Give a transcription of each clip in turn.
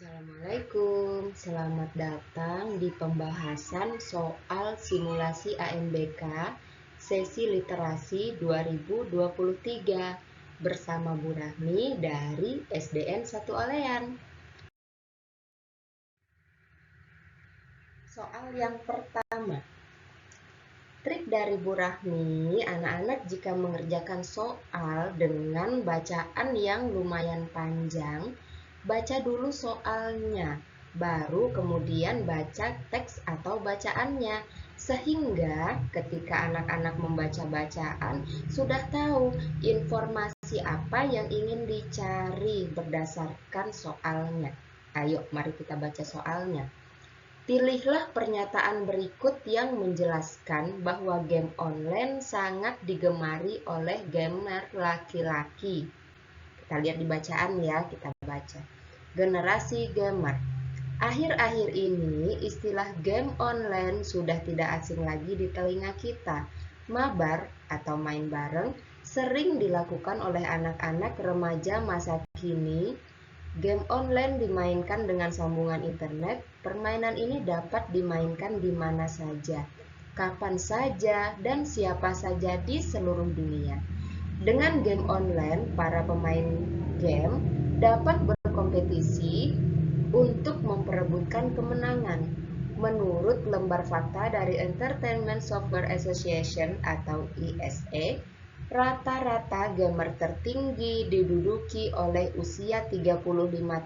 Assalamualaikum, selamat datang di pembahasan soal simulasi AMBK sesi literasi 2023 bersama Bu Rahmi dari SDN 1 Alean. Soal yang pertama, trik dari Bu Rahmi, anak-anak jika mengerjakan soal dengan bacaan yang lumayan panjang, baca dulu soalnya, baru kemudian baca teks atau bacaannya. Sehingga ketika anak-anak membaca bacaan, sudah tahu informasi apa yang ingin dicari berdasarkan soalnya. Ayo, mari kita baca soalnya. Pilihlah pernyataan berikut yang menjelaskan bahwa game online sangat digemari oleh gamer laki-laki. Kita lihat di bacaan ya, kita baca. Generasi gamer. Akhir-akhir ini istilah game online sudah tidak asing lagi di telinga kita. Mabar atau main bareng sering dilakukan oleh anak-anak remaja masa kini. Game online dimainkan dengan sambungan internet. Permainan ini dapat dimainkan di mana saja, kapan saja, dan siapa saja di seluruh dunia. Dengan game online, para pemain game dapat berkompetisi untuk memperebutkan kemenangan. Menurut lembar fakta dari Entertainment Software Association atau ISA, rata-rata gamer tertinggi diduduki oleh usia 35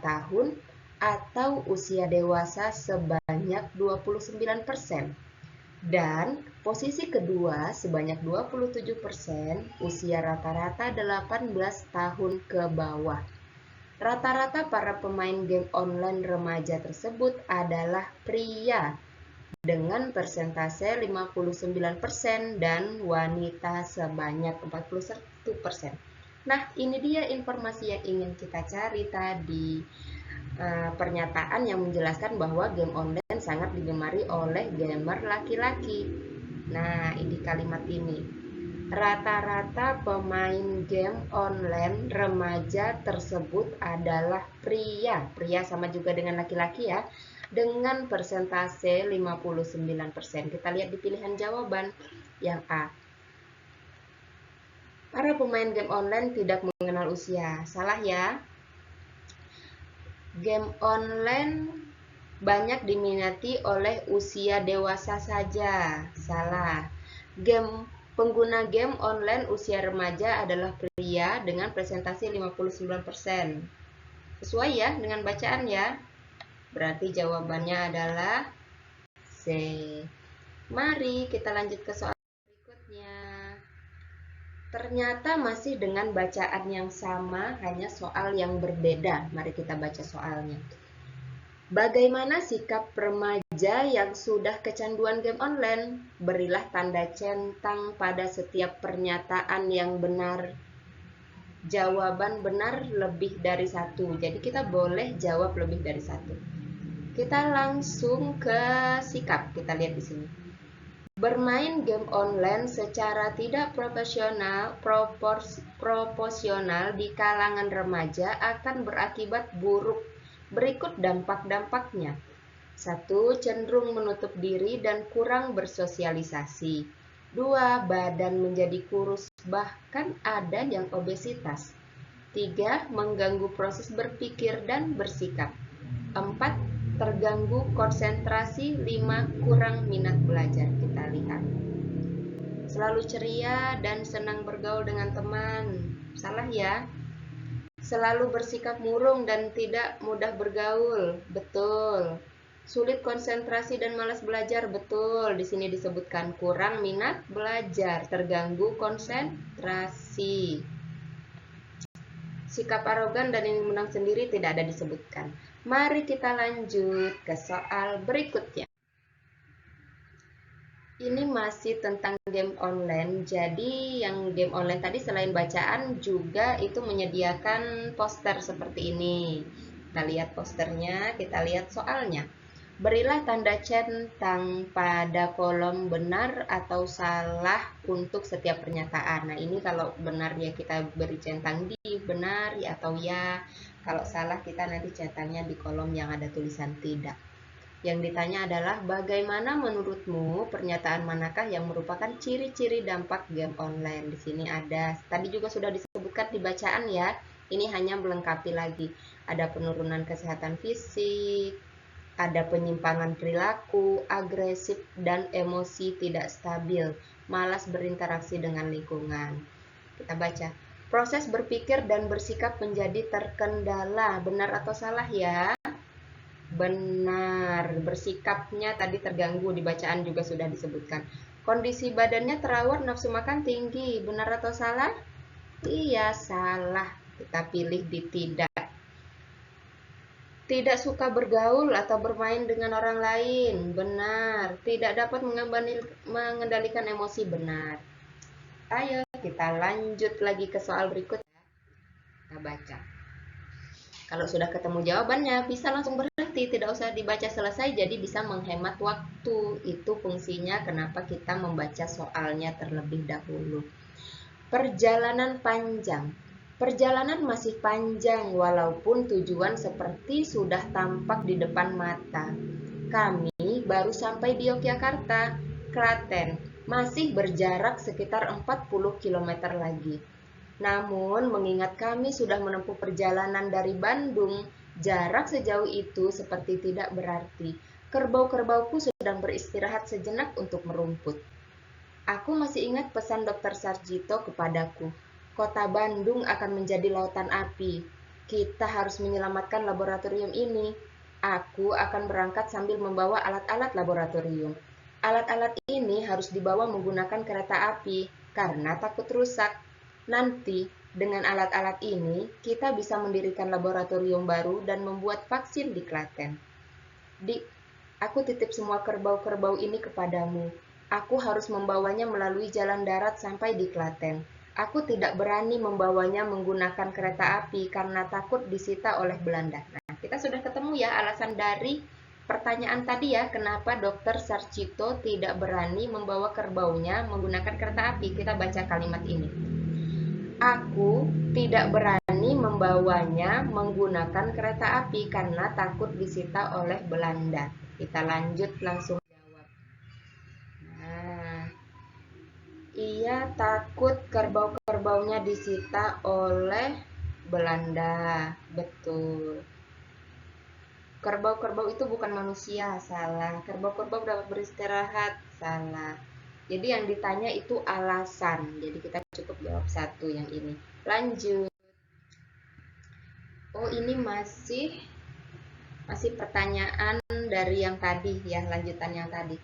tahun atau usia dewasa sebanyak 29%. Dan posisi kedua sebanyak 27%, usia rata-rata 18 tahun ke bawah. Rata-rata para pemain game online remaja tersebut adalah pria dengan persentase 59% dan wanita sebanyak 41%. Nah, ini dia informasi yang ingin kita cari tadi. Pernyataan yang menjelaskan bahwa game online sangat digemari oleh gamer laki-laki. Nah, ini kalimat ini. Rata-rata pemain game online remaja tersebut adalah pria. Pria sama juga dengan laki-laki ya. Dengan persentase 59%. Kita lihat di pilihan jawaban yang A. Para pemain game online tidak mengenal usia. Salah ya. Game online banyak diminati oleh usia dewasa saja. Salah. Pengguna game online usia remaja adalah pria dengan presentasi 59%. Sesuai ya dengan bacaan ya. Berarti jawabannya adalah C. Mari kita lanjut ke soal berikutnya. Ternyata masih dengan bacaan yang sama, hanya soal yang berbeda. Mari kita baca soalnya. Bagaimana sikap remaja yang sudah kecanduan game online? Berilah tanda centang pada setiap pernyataan yang benar. Jawaban benar lebih dari satu. Jadi kita boleh jawab lebih dari satu. Kita langsung ke sikap. Kita lihat di sini. Bermain game online secara tidak proporsional di kalangan remaja akan berakibat buruk. Berikut dampak-dampaknya. 1. Cenderung menutup diri dan kurang bersosialisasi. 2. Badan menjadi kurus, bahkan ada yang obesitas. 3. Mengganggu proses berpikir dan bersikap. 4. Terganggu konsentrasi. 5. Kurang minat belajar. Kita lihat. Selalu ceria dan senang bergaul dengan teman. Salah ya. Selalu bersikap murung dan tidak mudah bergaul. Betul. Sulit konsentrasi dan malas belajar. Betul. Di sini disebutkan kurang minat belajar, terganggu konsentrasi. Sikap arogan dan ingin menang sendiri tidak ada disebutkan. Mari kita lanjut ke soal berikutnya. Ini masih tentang game online. Jadi yang game online tadi selain bacaan juga itu menyediakan poster seperti ini. Kita lihat posternya, kita lihat soalnya. Berilah tanda centang pada kolom benar atau salah untuk setiap pernyataan. Nah, ini kalau benar ya kita beri centang di benar ya atau ya. Kalau salah kita nanti cetakannya di kolom yang ada tulisan tidak. Yang ditanya adalah bagaimana menurutmu pernyataan manakah yang merupakan ciri-ciri dampak game online? Di sini ada, tadi juga sudah disebutkan di bacaan ya. Ini hanya melengkapi lagi. Ada penurunan kesehatan fisik, ada penyimpangan perilaku, agresif dan emosi tidak stabil, malas berinteraksi dengan lingkungan. Kita baca. Proses berpikir dan bersikap menjadi terkendala. Benar atau salah ya? Benar, bersikapnya tadi terganggu, di bacaan juga sudah disebutkan. Kondisi badannya terawat, nafsu makan tinggi. Benar atau salah? Iya, salah. Kita pilih di tidak. Tidak suka bergaul atau bermain dengan orang lain. Benar. Tidak dapat mengendalikan emosi. Benar. Ayo, kita lanjut lagi ke soal berikutnya. Kita baca. Kalau sudah ketemu jawabannya, bisa langsung berhenti, tidak usah dibaca selesai, jadi bisa menghemat waktu. Itu fungsinya kenapa kita membaca soalnya terlebih dahulu. Perjalanan panjang. Perjalanan masih panjang walaupun tujuan seperti sudah tampak di depan mata. Kami baru sampai di Yogyakarta, Klaten. Masih berjarak sekitar 40 km lagi. Namun, mengingat kami sudah menempuh perjalanan dari Bandung, jarak sejauh itu seperti tidak berarti. Kerbau-kerbauku sedang beristirahat sejenak untuk merumput. Aku masih ingat pesan Dr. Sarjito kepadaku. Kota Bandung akan menjadi lautan api. Kita harus menyelamatkan laboratorium ini. Aku akan berangkat sambil membawa alat-alat laboratorium. Alat-alat ini harus dibawa menggunakan kereta api karena takut rusak. Nanti, dengan alat-alat ini, kita bisa mendirikan laboratorium baru dan membuat vaksin di Klaten. Dik, aku titip semua kerbau-kerbau ini kepadamu. Aku harus membawanya melalui jalan darat sampai di Klaten. Aku tidak berani membawanya menggunakan kereta api karena takut disita oleh Belanda. Nah, kita sudah ketemu ya alasan dari pertanyaan tadi ya, kenapa Dr. Sarjito tidak berani membawa kerbaunya menggunakan kereta api. Kita baca kalimat ini. Aku tidak berani membawanya menggunakan kereta api karena takut disita oleh Belanda. Kita lanjut langsung jawab. Nah, ia takut kerbau-kerbaunya disita oleh Belanda. Betul. Kerbau-kerbau itu bukan manusia, salah. Kerbau-kerbau dapat beristirahat, salah. Jadi yang ditanya itu alasan. Jadi kita cukup jawab satu yang ini. Lanjut. Oh, ini masih pertanyaan dari yang tadi ya, lanjutan yang tadi.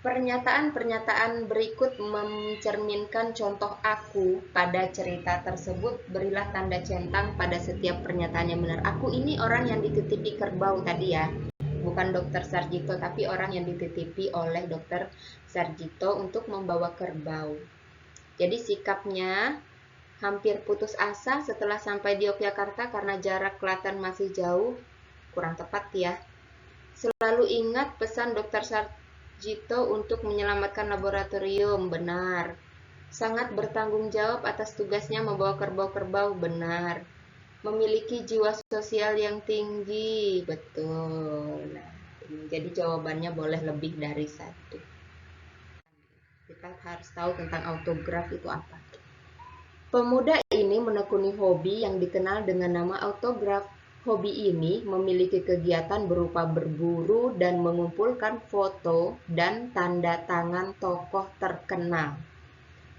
Pernyataan-pernyataan berikut mencerminkan contoh aku pada cerita tersebut. Berilah tanda centang pada setiap pernyataan yang benar. Aku ini orang yang dititipi kerbau tadi ya. Bukan Dr. Sarjito, tapi orang yang dititipi oleh Dr. Sarjito untuk membawa kerbau. Jadi sikapnya hampir putus asa setelah sampai di Yogyakarta karena jarak Klaten masih jauh. Kurang tepat ya. Selalu ingat pesan Dr. Sarjito untuk menyelamatkan laboratorium. Benar. Sangat bertanggung jawab atas tugasnya membawa kerbau-kerbau. Benar. Memiliki jiwa sosial yang tinggi. Betul. Nah, jadi jawabannya boleh lebih dari satu. Kita harus tahu tentang autograf itu apa. Pemuda ini menekuni hobi yang dikenal dengan nama autograf. Hobi ini memiliki kegiatan berupa berburu dan mengumpulkan foto dan tanda tangan tokoh terkenal,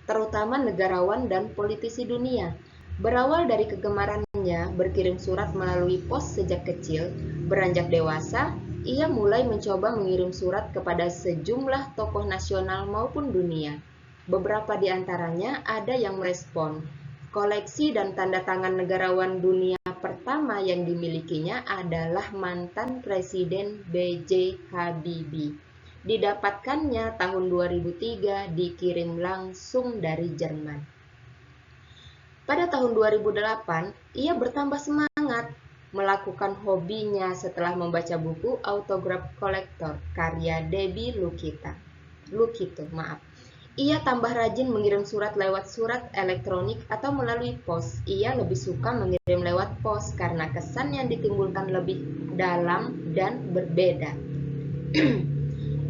terutama negarawan dan politisi dunia. Berawal dari kegemarannya berkirim surat melalui pos sejak kecil, beranjak dewasa, ia mulai mencoba mengirim surat kepada sejumlah tokoh nasional maupun dunia. Beberapa di antaranya ada yang merespon. Koleksi dan tanda tangan negarawan dunia pertama yang dimilikinya adalah mantan Presiden B.J. Habibie. Didapatkannya tahun 2003, dikirim langsung dari Jerman. Pada tahun 2008, ia bertambah semangat melakukan hobinya setelah membaca buku Autograph Collector karya Debbie Lukito. Ia tambah rajin mengirim surat lewat surat elektronik atau melalui pos. Ia lebih suka mengirim lewat pos karena kesan yang ditimbulkan lebih dalam dan berbeda.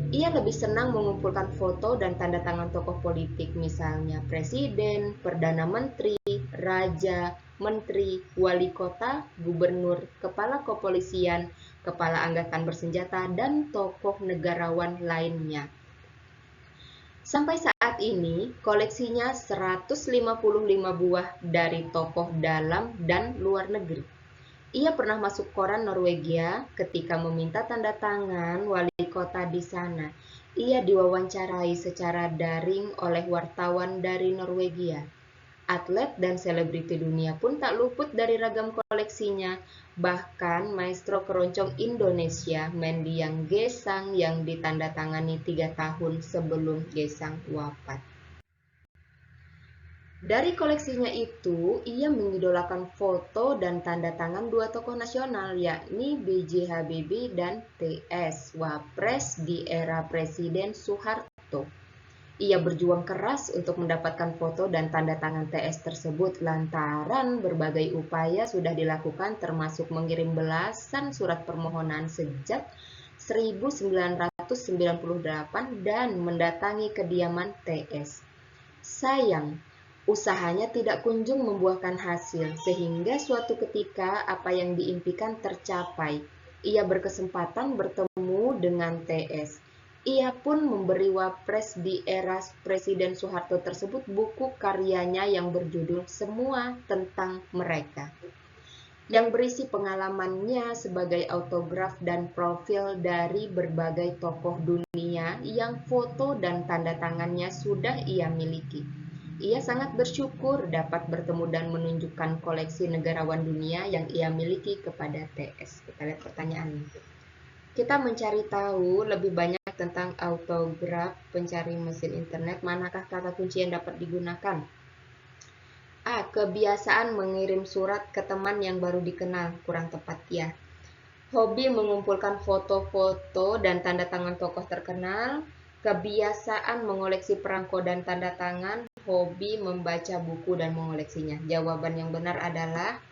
Ia lebih senang mengumpulkan foto dan tanda tangan tokoh politik, misalnya presiden, perdana menteri, raja, menteri, wali kota, gubernur, kepala kepolisian, kepala angkatan bersenjata, dan tokoh negarawan lainnya. Sampai saat ini, koleksinya 155 buah dari tokoh dalam dan luar negeri. Ia pernah masuk koran Norwegia ketika meminta tanda tangan wali kota di sana. Ia diwawancarai secara daring oleh wartawan dari Norwegia. Atlet dan selebriti dunia pun tak luput dari ragam koleksinya. Bahkan maestro keroncong Indonesia, Mendiang Gesang, yang ditandatangani 3 tahun sebelum Gesang wafat. Dari koleksinya itu, ia mengidolakan foto dan tanda tangan dua tokoh nasional, yakni B.J. Habibie dan T.S. Wapres di era Presiden Soeharto. Ia berjuang keras untuk mendapatkan foto dan tanda tangan TS tersebut lantaran berbagai upaya sudah dilakukan termasuk mengirim belasan surat permohonan sejak 1998 dan mendatangi kediaman TS. Sayang, usahanya tidak kunjung membuahkan hasil, sehingga suatu ketika apa yang diimpikan tercapai. Ia berkesempatan bertemu dengan TS. Ia pun memberi Wapres di era Presiden Soeharto tersebut buku karyanya yang berjudul Semua Tentang Mereka, yang berisi pengalamannya sebagai autograf dan profil dari berbagai tokoh dunia yang foto dan tanda tangannya sudah ia miliki. Ia sangat bersyukur dapat bertemu dan menunjukkan koleksi negarawan dunia yang ia miliki kepada TS. Kita lihat pertanyaannya. Kita mencari tahu lebih banyak tentang autograf. Pencari mesin internet, manakah kata kunci yang dapat digunakan? A. Kebiasaan mengirim surat ke teman yang baru dikenal. Kurang tepat ya. Hobi mengumpulkan foto-foto dan tanda tangan tokoh terkenal. Kebiasaan mengoleksi perangko dan tanda tangan. Hobi membaca buku dan mengoleksinya. Jawaban yang benar adalah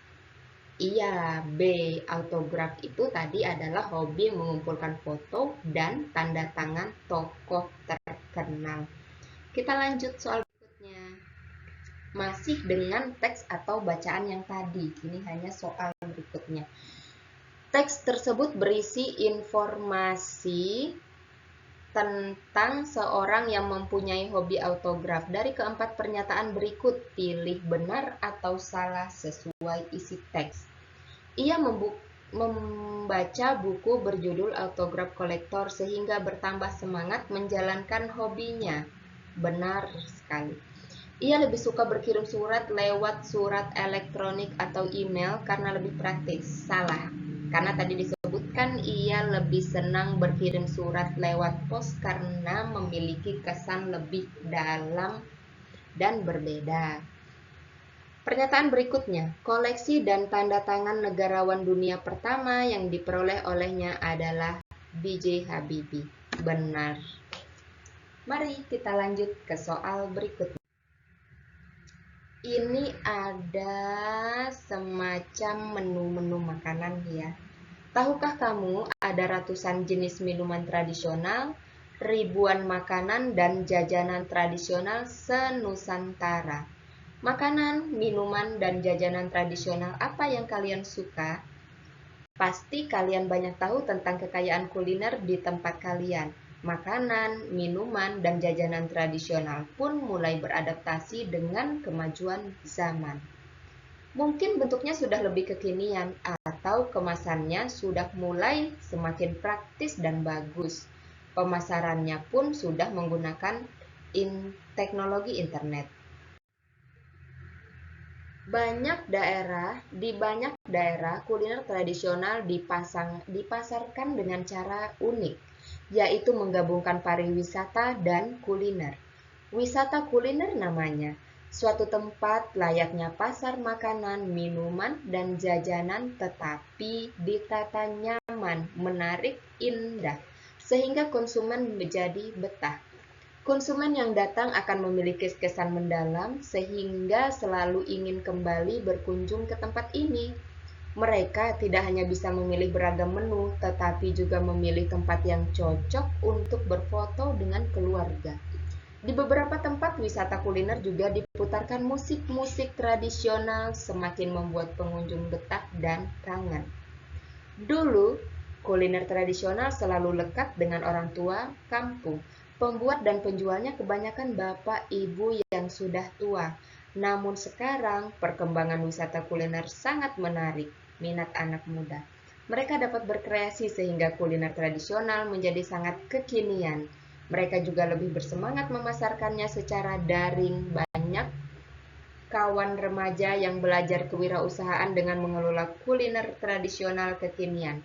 iya, B. Autograf itu tadi adalah hobi mengumpulkan foto dan tanda tangan tokoh terkenal. Kita lanjut soal berikutnya. Masih dengan teks atau bacaan yang tadi. Ini hanya soal berikutnya. Teks tersebut berisi informasi tentang seorang yang mempunyai hobi autograf. Dari keempat pernyataan berikut, pilih benar atau salah sesuai isi teks. Ia membaca buku berjudul Autograf Kolektor sehingga bertambah semangat menjalankan hobinya. Benar sekali. Ia lebih suka berkirim surat lewat surat elektronik atau email karena lebih praktis. Salah. Karena tadi disebutkan ia lebih senang berkirim surat lewat pos karena memiliki kesan lebih dalam dan berbeda. Pernyataan berikutnya, koleksi dan tanda tangan negarawan dunia pertama yang diperoleh olehnya adalah B.J. Habibie. Benar. Mari kita lanjut ke soal berikutnya. Ini ada semacam menu-menu makanan ya. Tahukah kamu ada ratusan jenis minuman tradisional, ribuan makanan dan jajanan tradisional se-Nusantara? Makanan, minuman, dan jajanan tradisional apa yang kalian suka? Pasti kalian banyak tahu tentang kekayaan kuliner di tempat kalian. Makanan, minuman, dan jajanan tradisional pun mulai beradaptasi dengan kemajuan zaman. Mungkin bentuknya sudah lebih kekinian atau kemasannya sudah mulai semakin praktis dan bagus. Pemasarannya pun sudah menggunakan teknologi internet. Di banyak daerah kuliner tradisional dipasarkan dengan cara unik, yaitu menggabungkan pariwisata dan kuliner. Wisata kuliner namanya, suatu tempat layaknya pasar makanan, minuman, dan jajanan tetapi ditata nyaman, menarik, indah, sehingga konsumen menjadi betah. Konsumen yang datang akan memiliki kesan mendalam sehingga selalu ingin kembali berkunjung ke tempat ini. Mereka tidak hanya bisa memilih beragam menu, tetapi juga memilih tempat yang cocok untuk berfoto dengan keluarga. Di beberapa tempat wisata kuliner juga diputarkan musik-musik tradisional, semakin membuat pengunjung betah dan kangen. Dulu, kuliner tradisional selalu lekat dengan orang tua kampung. Pembuat dan penjualnya kebanyakan bapak ibu yang sudah tua. Namun sekarang, perkembangan wisata kuliner sangat menarik minat anak muda. Mereka dapat berkreasi sehingga kuliner tradisional menjadi sangat kekinian. Mereka juga lebih bersemangat memasarkannya secara daring. Banyak kawan remaja yang belajar kewirausahaan dengan mengelola kuliner tradisional kekinian.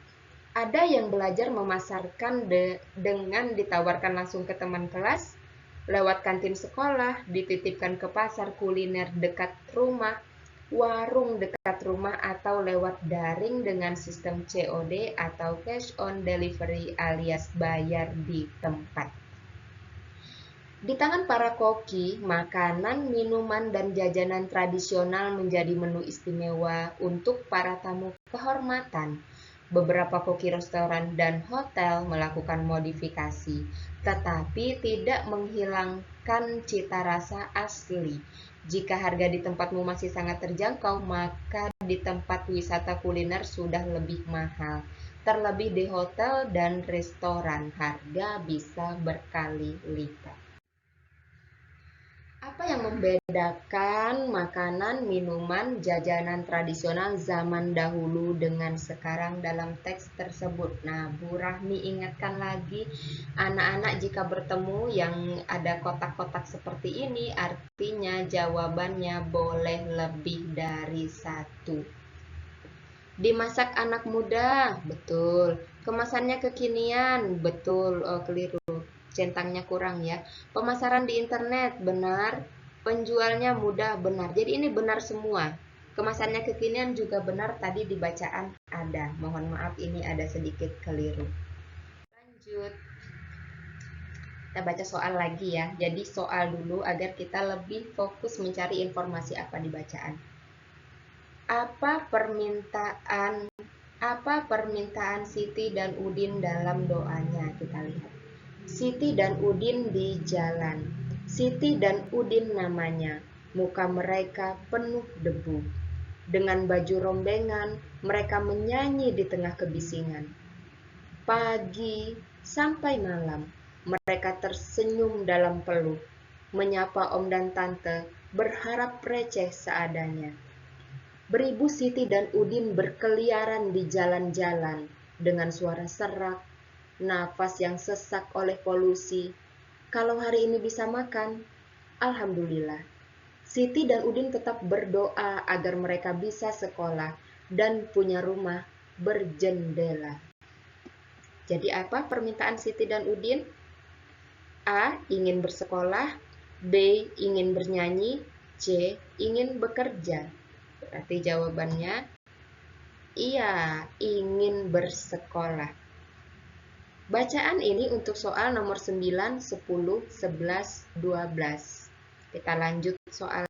Ada yang belajar memasarkan dengan ditawarkan langsung ke teman kelas, lewat kantin sekolah, dititipkan ke pasar kuliner dekat rumah, warung dekat rumah, atau lewat daring dengan sistem COD atau cash on delivery alias bayar di tempat. Di tangan para koki, makanan, minuman, dan jajanan tradisional menjadi menu istimewa untuk para tamu kehormatan. Beberapa koki restoran dan hotel melakukan modifikasi, tetapi tidak menghilangkan cita rasa asli. Jika harga di tempatmu masih sangat terjangkau, maka di tempat wisata kuliner sudah lebih mahal. Terlebih di hotel dan restoran, harga bisa berkali lipat. Apa yang membedakan makanan, minuman, jajanan tradisional zaman dahulu dengan sekarang dalam teks tersebut? Nah, Bu Rahmi ingatkan lagi, anak-anak jika bertemu yang ada kotak-kotak seperti ini, artinya jawabannya boleh lebih dari satu. Dimasak anak muda, betul. Kemasannya kekinian, betul. Oh, keliru. Centangnya kurang ya. Pemasaran di internet, benar. Penjualnya mudah, benar. Jadi ini benar semua. Kemasannya kekinian juga benar, tadi di bacaan ada. Mohon maaf ini ada sedikit keliru. Lanjut. Kita baca soal lagi ya. Jadi soal dulu agar kita lebih fokus mencari informasi apa di bacaan. Apa permintaan Siti dan Udin dalam doanya? Kita lihat. Siti dan Udin di jalan. Siti dan Udin namanya. Muka mereka penuh debu. Dengan baju rombengan, mereka menyanyi di tengah kebisingan. Pagi sampai malam, mereka tersenyum dalam peluh, menyapa om dan tante, berharap receh seadanya. Beribu Siti dan Udin berkeliaran di jalan-jalan dengan suara serak, nafas yang sesak oleh polusi. Kalau hari ini bisa makan, alhamdulillah. Siti dan Udin tetap berdoa agar mereka bisa sekolah dan punya rumah berjendela. Jadi apa permintaan Siti dan Udin? A. Ingin bersekolah. B. Ingin bernyanyi. C. Ingin bekerja. Berarti jawabannya iya, ingin bersekolah. Bacaan ini untuk soal nomor 9, 10, 11, 12. Kita lanjut soal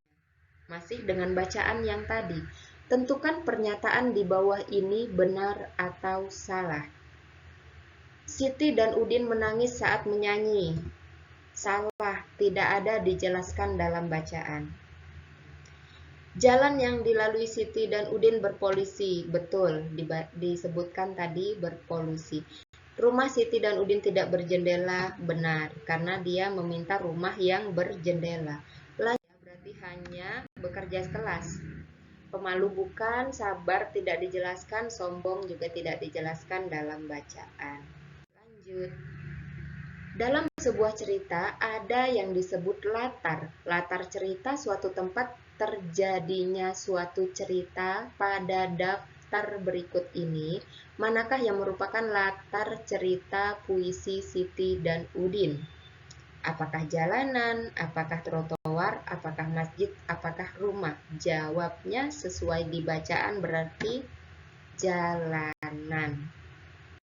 masih dengan bacaan yang tadi. Tentukan pernyataan di bawah ini benar atau salah. Siti dan Udin menangis saat menyanyi. Salah, tidak ada dijelaskan dalam bacaan. Jalan yang dilalui Siti dan Udin berpolusi. Betul, disebutkan tadi berpolusi. Rumah Siti dan Udin tidak berjendela. Benar, karena dia meminta rumah yang berjendela. Lanjut, berarti hanya bekerja kelas. Pemalu bukan, sabar tidak dijelaskan, sombong juga tidak dijelaskan dalam bacaan. Lanjut. Dalam sebuah cerita ada yang disebut latar. Latar cerita suatu tempat terjadinya suatu cerita. Pada daftar berikut ini, manakah yang merupakan latar cerita puisi Siti dan Udin? Apakah jalanan, apakah trotoar, apakah masjid, apakah rumah? Jawabnya sesuai di bacaan berarti jalanan.